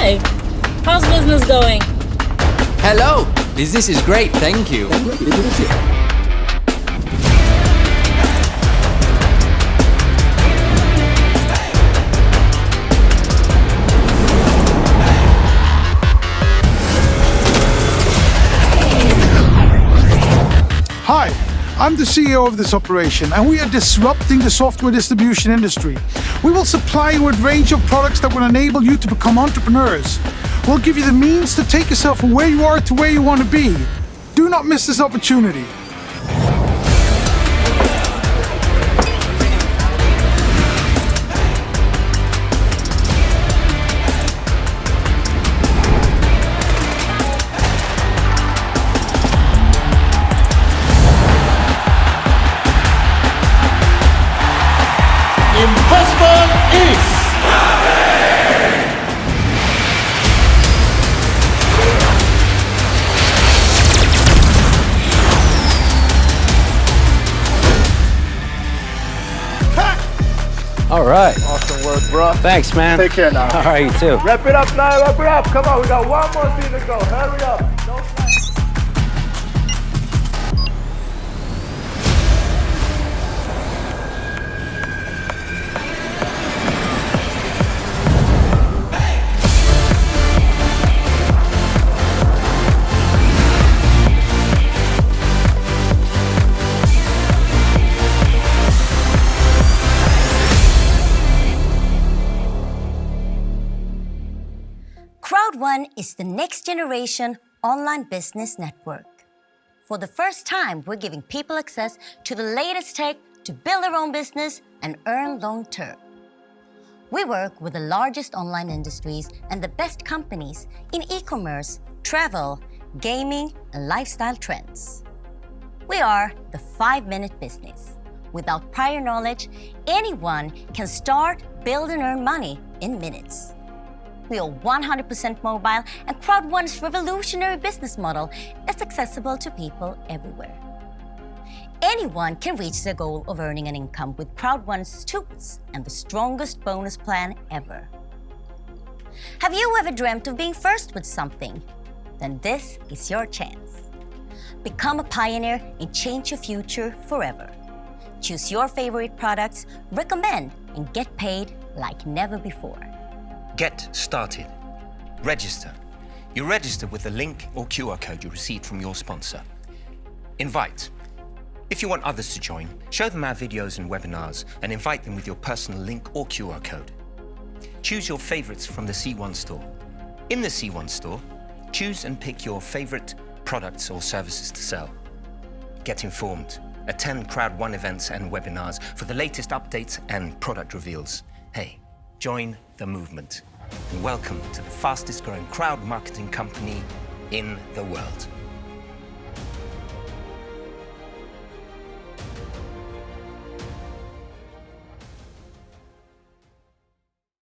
Hi, how's business going? Hello, business is great, thank you. Hi, I'm the CEO of this operation, and we are disrupting the software distribution industry. We will supply you with a range of products that will enable you to become entrepreneurs. We'll give you the means to take yourself from where you are to where you want to be. Do not miss this opportunity. Impossible is All right. awesome work, bro. Thanks, man. Take care now. All right, you too. Wrap it up now, wrap it up. Come on, we got one more scene to go. Hurry up. No time. Crowd1 is the next generation online business network. For the first time, we're giving people access to the latest tech to build their own business and earn long term. We work with the largest online industries and the best companies in e-commerce, travel, gaming, and lifestyle trends. We are the 5-minute business. Without prior knowledge, anyone can start, build, and earn money in minutes. We are 100% mobile, and Crowd1's revolutionary business model is accessible to people everywhere. Anyone can reach their goal of earning an income with Crowd1's tools and the strongest bonus plan ever. Have you ever dreamt of being first with something? Then this is your chance. Become a pioneer and change your future forever. Choose your favorite products, recommend, and get paid like never before. Get started. Register. You register with the link or QR code you received from your sponsor. Invite. If you want others to join, show them our videos and webinars and invite them with your personal link or QR code. Choose your favorites from the C1 store. In the C1 store, choose and pick your favorite products or services to sell. Get informed. Attend Crowd1 events and webinars for the latest updates and product reveals. Hey, join the movement. And welcome to the fastest growing crowd marketing company in the world.